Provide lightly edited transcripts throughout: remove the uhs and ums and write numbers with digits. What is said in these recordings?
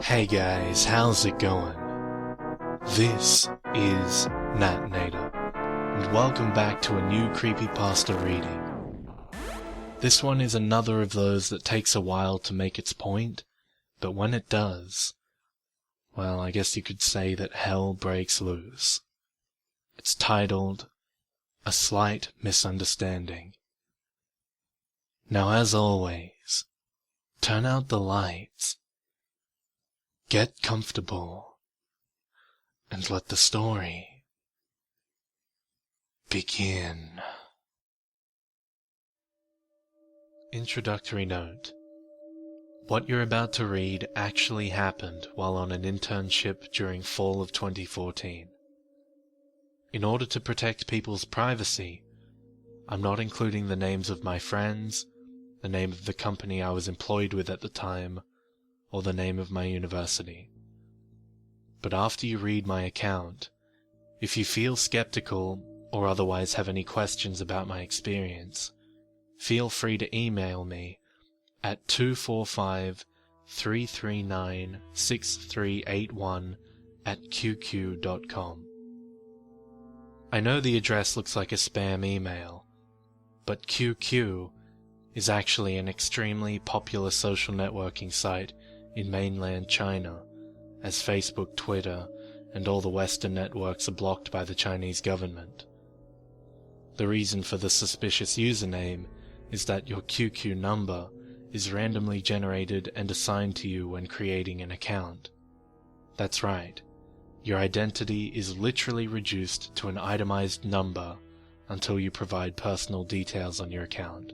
Hey guys, how's it going? This is Natnator, and welcome back to a new Creepypasta reading. This one is another of those that takes a while to make its point, but when it does, well, I guess you could say that hell breaks loose. It's titled, A Slight Misunderstanding. Now as always, turn out the lights, get comfortable, and let the story begin. Introductory note. What you're about to read actually happened while on an internship during fall of 2014. In order to protect people's privacy, I'm not including the names of my friends, the name of the company I was employed with at the time, or the name of my university. But after you read my account, if you feel skeptical or otherwise have any questions about my experience, feel free to email me at 245-339-6381@qq.com. I know the address looks like a spam email, but QQ is actually an extremely popular social networking site in mainland China, as Facebook, Twitter, and all the Western networks are blocked by the Chinese government. The reason for the suspicious username is that your QQ number is randomly generated and assigned to you when creating an account. That's right, your identity is literally reduced to an itemized number until you provide personal details on your account.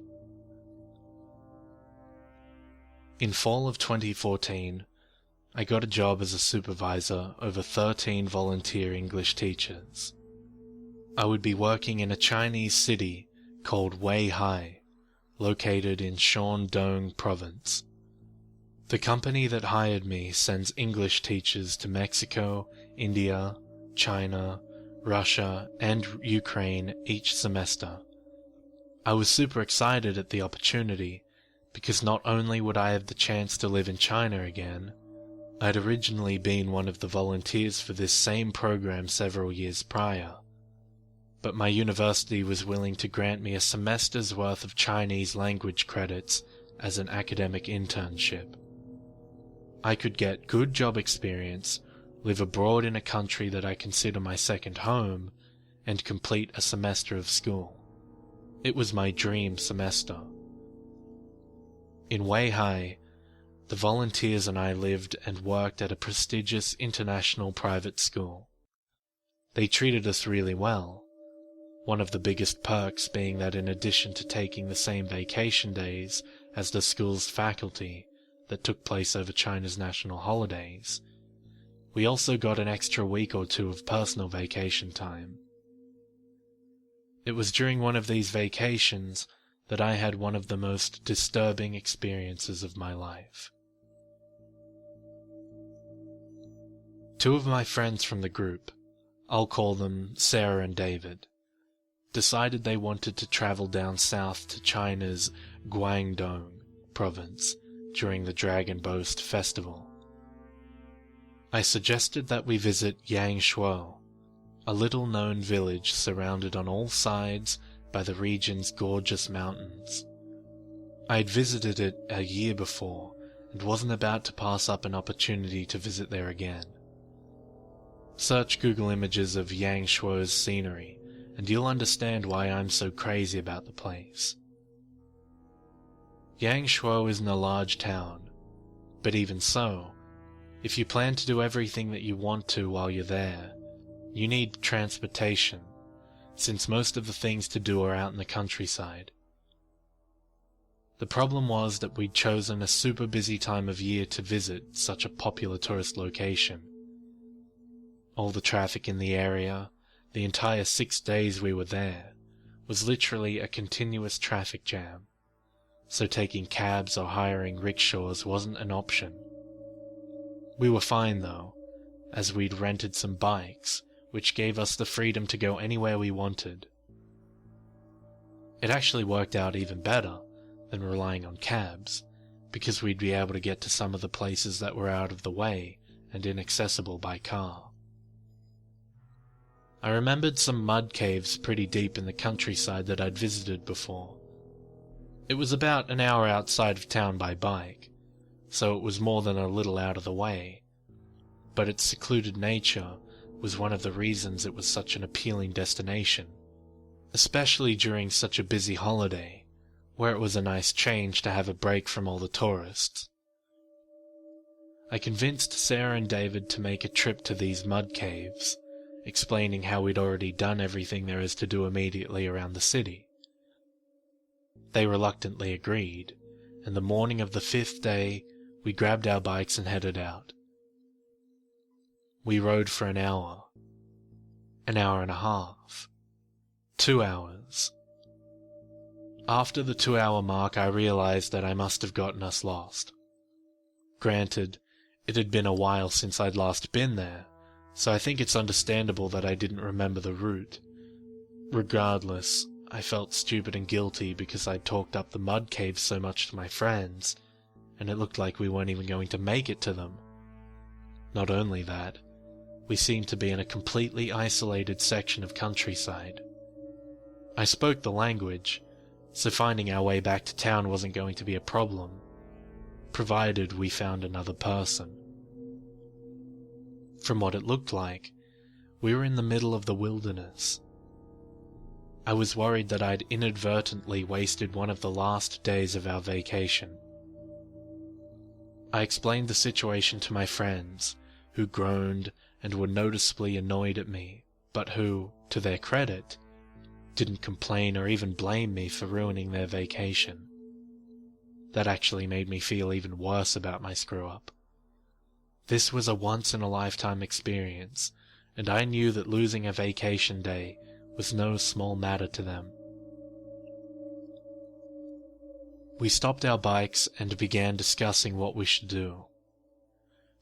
In fall of 2014, I got a job as a supervisor over 13 volunteer English teachers. I would be working in a Chinese city called Weihai, located in Shandong province. The company that hired me sends English teachers to Mexico, India, China, Russia, and Ukraine each semester. I was super excited at the opportunity, because not only would I have the chance to live in China again, I'd originally been one of the volunteers for this same program several years prior, but my university was willing to grant me a semester's worth of Chinese language credits as an academic internship. I could get good job experience, live abroad in a country that I consider my second home, and complete a semester of school. It was my dream semester. In Weihai, the volunteers and I lived and worked at a prestigious international private school. They treated us really well, one of the biggest perks being that in addition to taking the same vacation days as the school's faculty that took place over China's national holidays, we also got an extra week or two of personal vacation time. It was during one of these vacations that I had one of the most disturbing experiences of my life. Two of my friends from the group, I'll call them Sarah and David, decided they wanted to travel down south to China's Guangdong province during the Dragon Boast festival. I suggested that we visit Yangshuo, a little-known village surrounded on all sides by the region's gorgeous mountains. I had visited it a year before and wasn't about to pass up an opportunity to visit there again. Search Google images of Yangshuo's scenery and you'll understand why I'm so crazy about the place. Yangshuo isn't a large town, but even so, if you plan to do everything that you want to while you're there, you need transportation, since most of the things to do are out in the countryside. The problem was that we'd chosen a super busy time of year to visit such a popular tourist location. All the traffic in the area, the entire 6 days we were there, was literally a continuous traffic jam, so taking cabs or hiring rickshaws wasn't an option. We were fine though, as we'd rented some bikes, which gave us the freedom to go anywhere we wanted. It actually worked out even better than relying on cabs, because we'd be able to get to some of the places that were out of the way and inaccessible by car. I remembered some mud caves pretty deep in the countryside that I'd visited before. It was about an hour outside of town by bike, so it was more than a little out of the way, but its secluded nature was one of the reasons it was such an appealing destination, especially during such a busy holiday, where it was a nice change to have a break from all the tourists. I convinced Sarah and David to make a trip to these mud caves, explaining how we'd already done everything there is to do immediately around the city. They reluctantly agreed, and the morning of the 5th day, we grabbed our bikes and headed out. We rode for an hour and a half, 2 hours. After the 2-hour mark, I realized that I must have gotten us lost. Granted, it had been a while since I'd last been there, so I think it's understandable that I didn't remember the route. Regardless, I felt stupid and guilty because I'd talked up the mud caves so much to my friends, and it looked like we weren't even going to make it to them. Not only that, we seemed to be in a completely isolated section of countryside. I spoke the language, so finding our way back to town wasn't going to be a problem, provided we found another person. From what it looked like, we were in the middle of the wilderness. I was worried that I'd inadvertently wasted one of the last days of our vacation. I explained the situation to my friends, who groaned and were noticeably annoyed at me, but who, to their credit, didn't complain or even blame me for ruining their vacation. That actually made me feel even worse about my screw-up. This was a once-in-a-lifetime experience, and I knew that losing a vacation day was no small matter to them. We stopped our bikes and began discussing what we should do.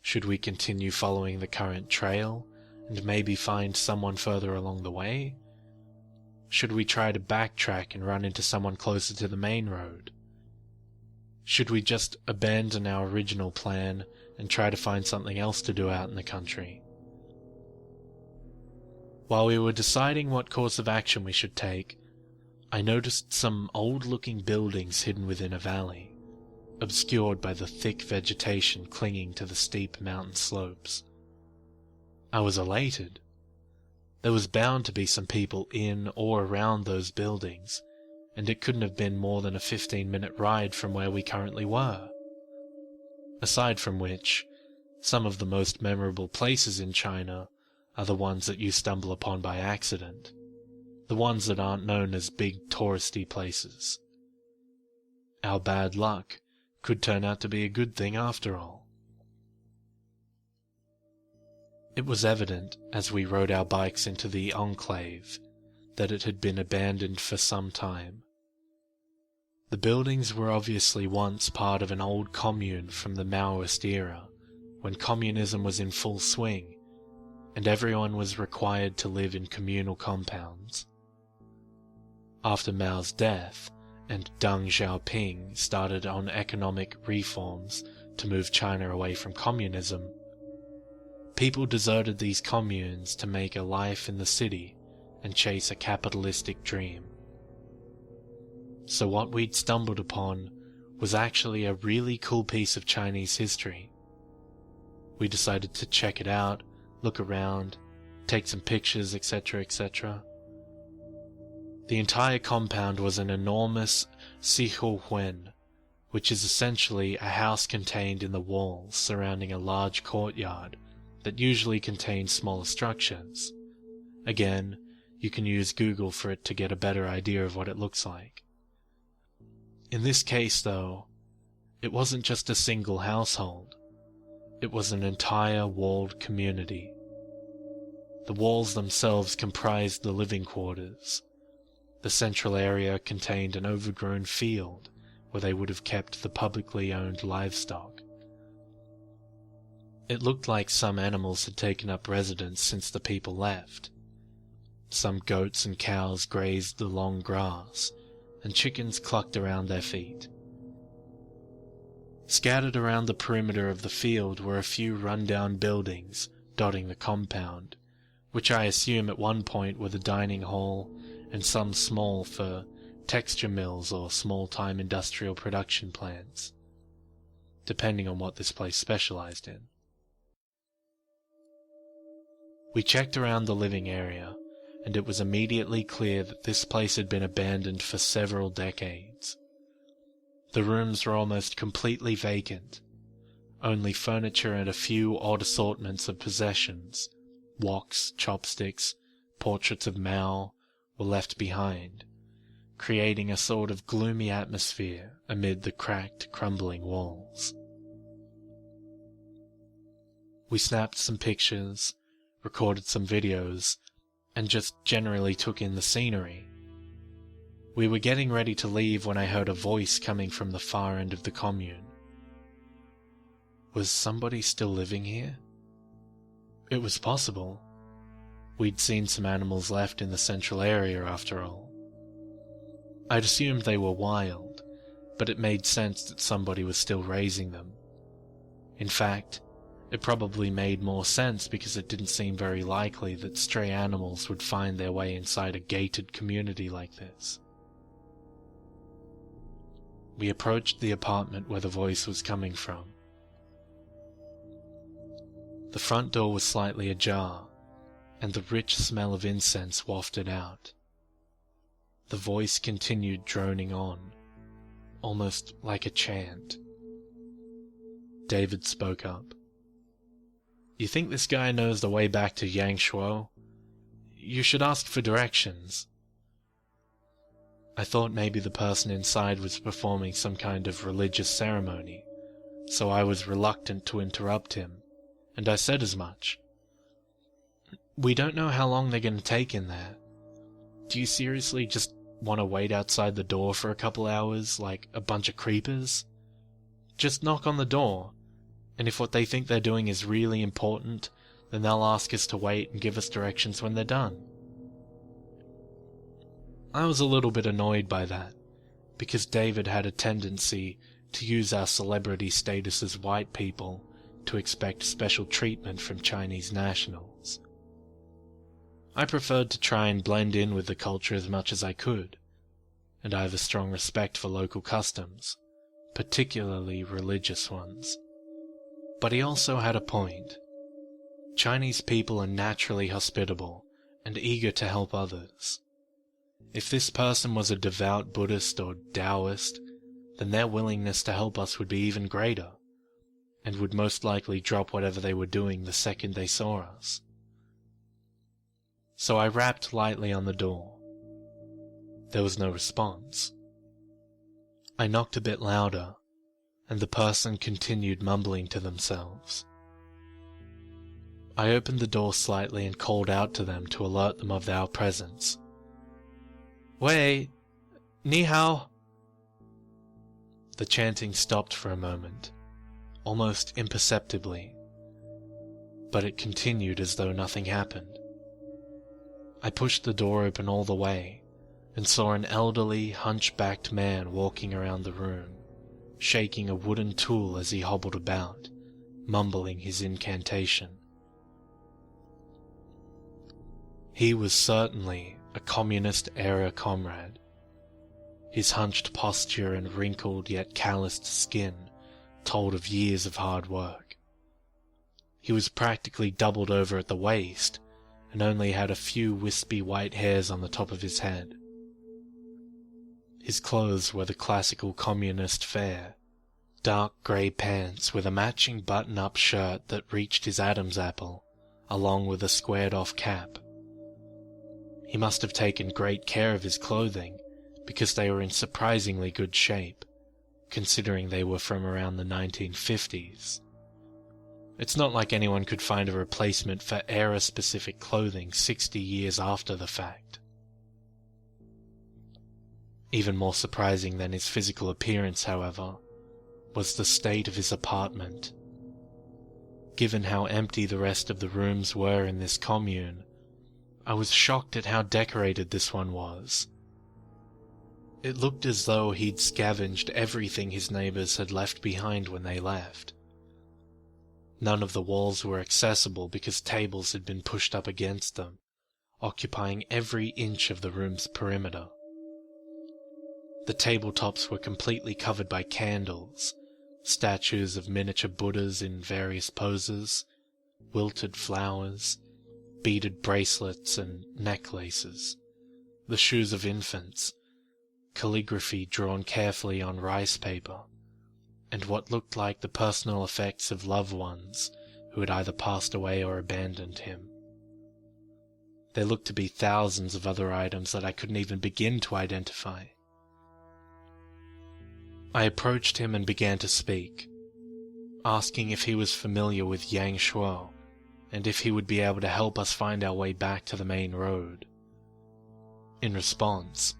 Should we continue following the current trail and maybe find someone further along the way? Should we try to backtrack and run into someone closer to the main road? Should we just abandon our original plan and try to find something else to do out in the country? While we were deciding what course of action we should take, I noticed some old-looking buildings hidden within a valley, obscured by the thick vegetation clinging to the steep mountain slopes. I was elated. There was bound to be some people in or around those buildings, and it couldn't have been more than a 15-minute ride from where we currently were. Aside from which, some of the most memorable places in China are the ones that you stumble upon by accident, the ones that aren't known as big touristy places. Our bad luck could turn out to be a good thing after all. It was evident, as we rode our bikes into the enclave, that it had been abandoned for some time. The buildings were obviously once part of an old commune from the Maoist era, when communism was in full swing, and everyone was required to live in communal compounds. After Mao's death, and Deng Xiaoping started on economic reforms to move China away from communism, people deserted these communes to make a life in the city and chase a capitalistic dream. So what we'd stumbled upon was actually a really cool piece of Chinese history. We decided to check it out, look around, take some pictures, etc., etc. The entire compound was an enormous Sihuhuan, which is essentially a house contained in the walls surrounding a large courtyard that usually contains smaller structures. Again, you can use Google for it to get a better idea of what it looks like. In this case, though, it wasn't just a single household. It was an entire walled community. The walls themselves comprised the living quarters. The central area contained an overgrown field where they would have kept the publicly owned livestock. It looked like some animals had taken up residence since the people left. Some goats and cows grazed the long grass, and chickens clucked around their feet. Scattered around the perimeter of the field were a few run-down buildings dotting the compound, which I assume at one point were the dining hall and some small for texture mills or small-time industrial production plants, depending on what this place specialized in. We checked around the living area, and it was immediately clear that this place had been abandoned for several decades. The rooms were almost completely vacant. Only furniture and a few odd assortments of possessions, woks, chopsticks, portraits of Mao, were left behind, creating a sort of gloomy atmosphere amid the cracked, crumbling walls. We snapped some pictures, recorded some videos, and just generally took in the scenery. We were getting ready to leave when I heard a voice coming from the far end of the commune. Was somebody still living here? It was possible. We'd seen some animals left in the central area after all. I'd assumed they were wild, but it made sense that somebody was still raising them. In fact, it probably made more sense because it didn't seem very likely that stray animals would find their way inside a gated community like this. We approached the apartment where the voice was coming from. The front door was slightly ajar, and the rich smell of incense wafted out. The voice continued droning on, almost like a chant. David spoke up. "You think this guy knows the way back to Yangshuo? You should ask for directions." I thought maybe the person inside was performing some kind of religious ceremony, so I was reluctant to interrupt him, and I said as much. "We don't know how long they're going to take in there. Do you seriously just want to wait outside the door for a couple hours, like a bunch of creepers? Just knock on the door, and if what they think they're doing is really important, then they'll ask us to wait and give us directions when they're done." I was a little bit annoyed by that, because David had a tendency to use our celebrity status as white people to expect special treatment from Chinese nationals. I preferred to try and blend in with the culture as much as I could, and I have a strong respect for local customs, particularly religious ones. But he also had a point. Chinese people are naturally hospitable and eager to help others. If this person was a devout Buddhist or Taoist, then their willingness to help us would be even greater, and would most likely drop whatever they were doing the second they saw us. So I rapped lightly on the door. There was no response. I knocked a bit louder, and the person continued mumbling to themselves. I opened the door slightly and called out to them to alert them of our presence. "Wei, ni hao." The chanting stopped for a moment, almost imperceptibly, but it continued as though nothing happened. I pushed the door open all the way, and saw an elderly, hunchbacked man walking around the room, shaking a wooden tool as he hobbled about, mumbling his incantation. He was certainly a communist-era comrade. His hunched posture and wrinkled yet calloused skin told of years of hard work. He was practically doubled over at the waist, and only had a few wispy white hairs on the top of his head. His clothes were the classical communist fare, dark grey pants with a matching button-up shirt that reached his Adam's apple, along with a squared-off cap. He must have taken great care of his clothing, because they were in surprisingly good shape, considering they were from around the 1950s. It's not like anyone could find a replacement for era-specific clothing 60 years after the fact. Even more surprising than his physical appearance, however, was the state of his apartment. Given how empty the rest of the rooms were in this commune, I was shocked at how decorated this one was. It looked as though he'd scavenged everything his neighbors had left behind when they left. None of the walls were accessible because tables had been pushed up against them, occupying every inch of the room's perimeter. The tabletops were completely covered by candles, statues of miniature Buddhas in various poses, wilted flowers, beaded bracelets and necklaces, the shoes of infants, calligraphy drawn carefully on rice paper, and what looked like the personal effects of loved ones who had either passed away or abandoned him. There looked to be thousands of other items that I couldn't even begin to identify. I approached him and began to speak, asking if he was familiar with Yang Shuo, and if he would be able to help us find our way back to the main road. In response,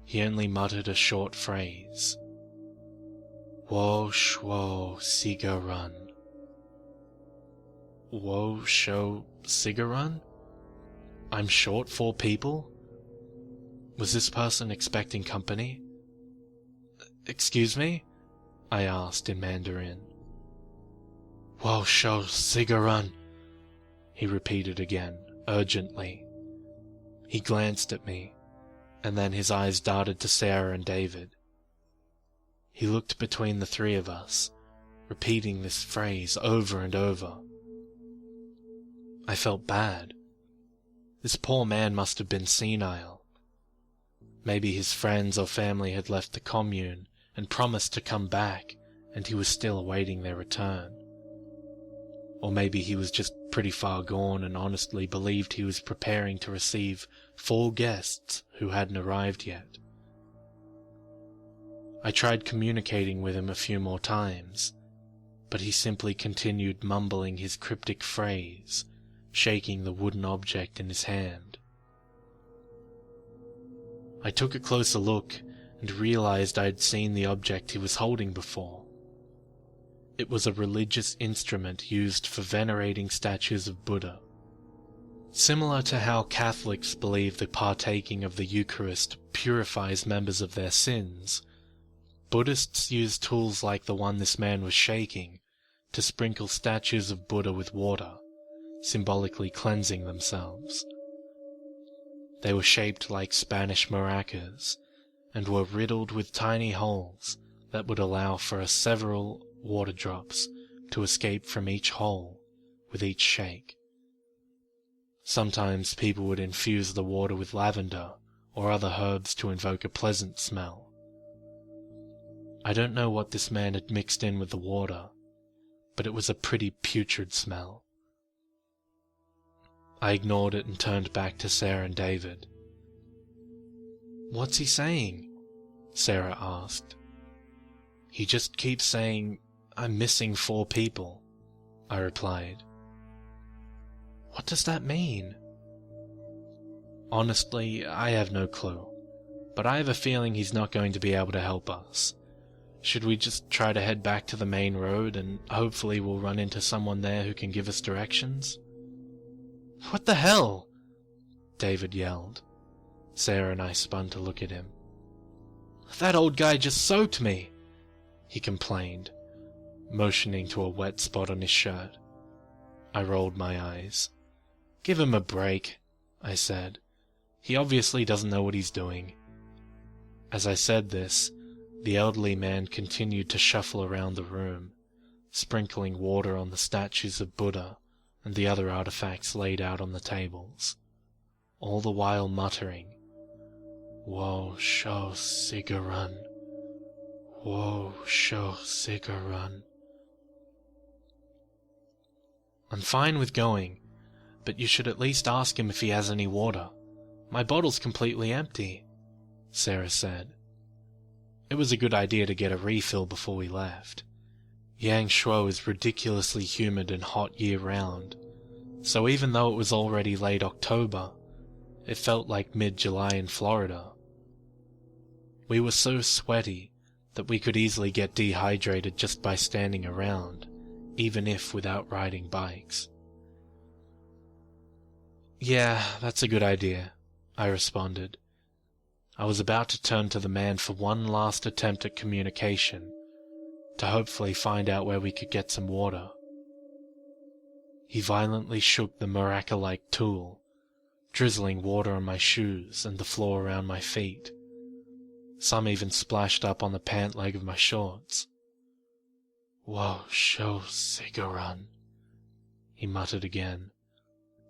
he only muttered a short phrase. Wo Shuo Sigarun. Wo Shuo Sigarun? I'm short 4 people? Was this person expecting company? Excuse me? I asked in Mandarin. Wo Shuo Sigarun, he repeated again, urgently. He glanced at me, and then his eyes darted to Sarah and David. He looked between the 3 of us, repeating this phrase over and over. I felt bad. This poor man must have been senile. Maybe his friends or family had left the commune and promised to come back, and he was still awaiting their return. Or maybe he was just pretty far gone and honestly believed he was preparing to receive 4 guests who hadn't arrived yet. I tried communicating with him a few more times, but he simply continued mumbling his cryptic phrase, shaking the wooden object in his hand. I took a closer look and realized I had seen the object he was holding before. It was a religious instrument used for venerating statues of Buddha. Similar to how Catholics believe the partaking of the Eucharist purifies members of their sins, Buddhists use tools like the one this man was shaking to sprinkle statues of Buddha with water, symbolically cleansing themselves. They were shaped like Spanish maracas and were riddled with tiny holes that would allow for several water drops to escape from each hole with each shake. Sometimes people would infuse the water with lavender or other herbs to invoke a pleasant smell. I don't know what this man had mixed in with the water, but it was a pretty putrid smell. I ignored it and turned back to Sarah and David. "What's he saying?" Sarah asked. "He just keeps saying, 'I'm missing 4 people,'" I replied. "What does that mean?" "Honestly, I have no clue, but I have a feeling he's not going to be able to help us. Should we just try to head back to the main road and hopefully we'll run into someone there who can give us directions?" "What the hell?" David yelled. Sarah and I spun to look at him. "That old guy just soaked me," he complained, motioning to a wet spot on his shirt. I rolled my eyes. "Give him a break," I said. "He obviously doesn't know what he's doing." As I said this, the elderly man continued to shuffle around the room, sprinkling water on the statues of Buddha and the other artifacts laid out on the tables, all the while muttering, "Wo Shuo Sigarun, Wo Shuo Sigarun." "I'm fine with going, but you should at least ask him if he has any water. My bottle's completely empty," Sarah said. It was a good idea to get a refill before we left. Yang Shuo is ridiculously humid and hot year-round, so even though it was already late October, it felt like mid-July in Florida. We were so sweaty that we could easily get dehydrated just by standing around, even if without riding bikes. "Yeah, that's a good idea," I responded. I was about to turn to the man for one last attempt at communication, to hopefully find out where we could get some water. He violently shook the maraca-like tool, drizzling water on my shoes and the floor around my feet. Some even splashed up on the pant leg of my shorts. "Whoa, show, Sigarun," he muttered again,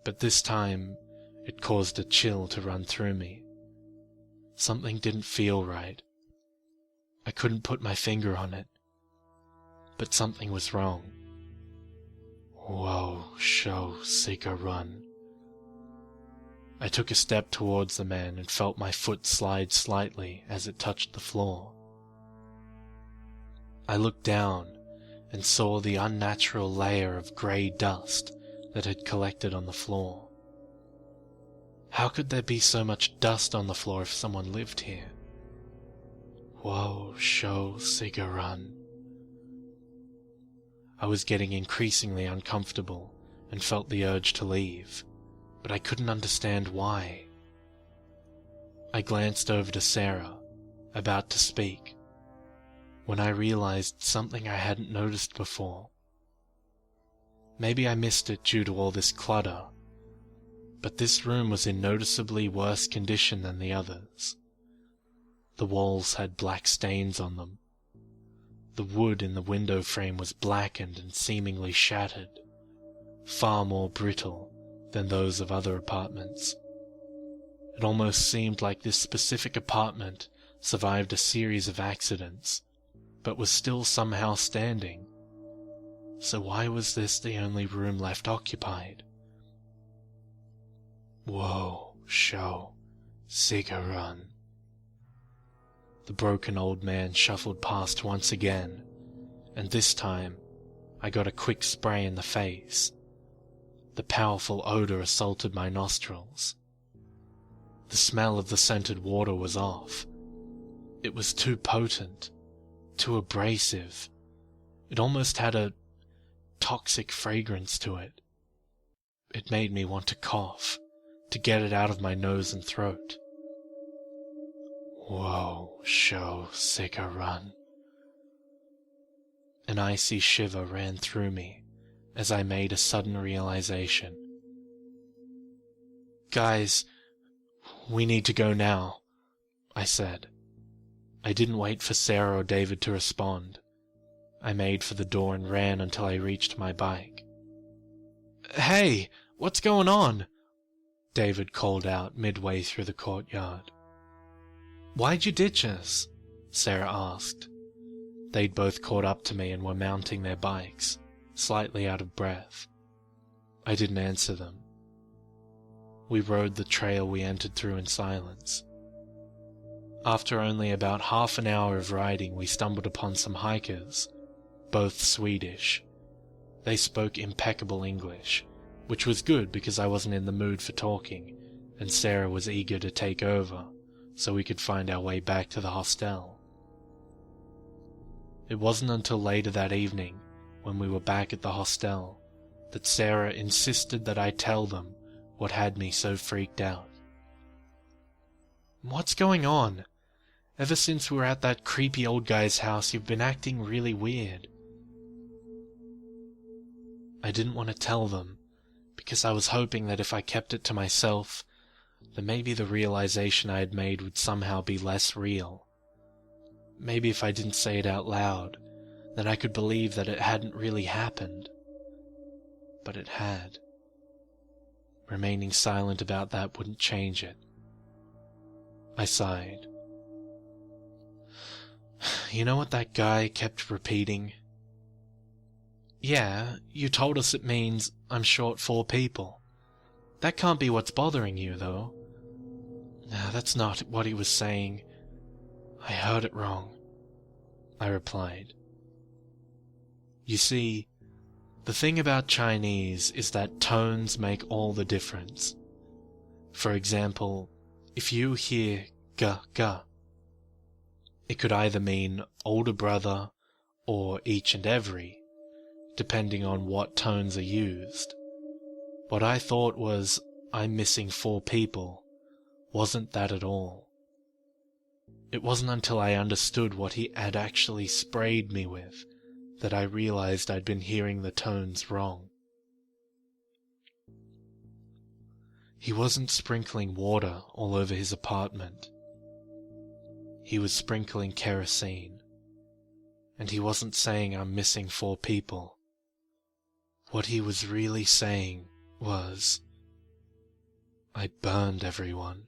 but this time it caused a chill to run through me. Something didn't feel right. I couldn't put my finger on it, but something was wrong. "Whoa, show, Sigarun." I took a step towards the man and felt my foot slide slightly as it touched the floor. I looked down and saw the unnatural layer of grey dust that had collected on the floor. How could there be so much dust on the floor if someone lived here? Whoa, show, Sigarun. I was getting increasingly uncomfortable and felt the urge to leave, but I couldn't understand why. I glanced over to Sarah, about to speak, when I realized something I hadn't noticed before. Maybe I missed it due to all this clutter, but this room was in noticeably worse condition than the others. The walls had black stains on them. The wood in the window frame was blackened and seemingly shattered, far more brittle than those of other apartments. It almost seemed like this specific apartment survived a series of accidents, but was still somehow standing. So why was this the only room left occupied? Whoa, show, Sigarun. The broken old man shuffled past once again, and this time I got a quick spray in the face. The powerful odor assaulted my nostrils. The smell of the scented water was off. It was too potent, too abrasive. It almost had a toxic fragrance to it. It made me want to cough, to get it out of my nose and throat. Whoa, show, Sigarun. An icy shiver ran through me as I made a sudden realization. Guys, we need to go now, I said. I didn't wait for Sarah or David to respond. I made for the door and ran until I reached my bike. Hey, what's going on? David called out midway through the courtyard. Why'd you ditch us? Sarah asked. They'd both caught up to me and were mounting their bikes, slightly out of breath. I didn't answer them. We rode the trail we entered through in silence. After only about half an hour of riding, we stumbled upon some hikers, both Swedish. They spoke impeccable English, which was good because I wasn't in the mood for talking, and Sarah was eager to take over, so we could find our way back to the hostel. It wasn't until later that evening, when we were back at the hostel, that Sarah insisted that I tell them what had me so freaked out. What's going on? Ever since we were at that creepy old guy's house, you've been acting really weird. I didn't want to tell them, because I was hoping that if I kept it to myself, then maybe the realization I had made would somehow be less real. Maybe if I didn't say it out loud, then I could believe that it hadn't really happened. But it had. Remaining silent about that wouldn't change it. I sighed. You know what that guy kept repeating? Yeah, you told us it means I'm short 4 people. That can't be what's bothering you, though. No, that's not what he was saying. I heard it wrong, I replied. You see, the thing about Chinese is that tones make all the difference. For example, if you hear ga ga, it could either mean older brother or each and every, depending on what tones are used. What I thought was, I'm missing 4 people, wasn't that at all. It wasn't until I understood what he had actually sprayed me with that I realized I'd been hearing the tones wrong. He wasn't sprinkling water all over his apartment. He was sprinkling kerosene. And he wasn't saying I'm missing 4 people. What he was really saying was, I burned everyone.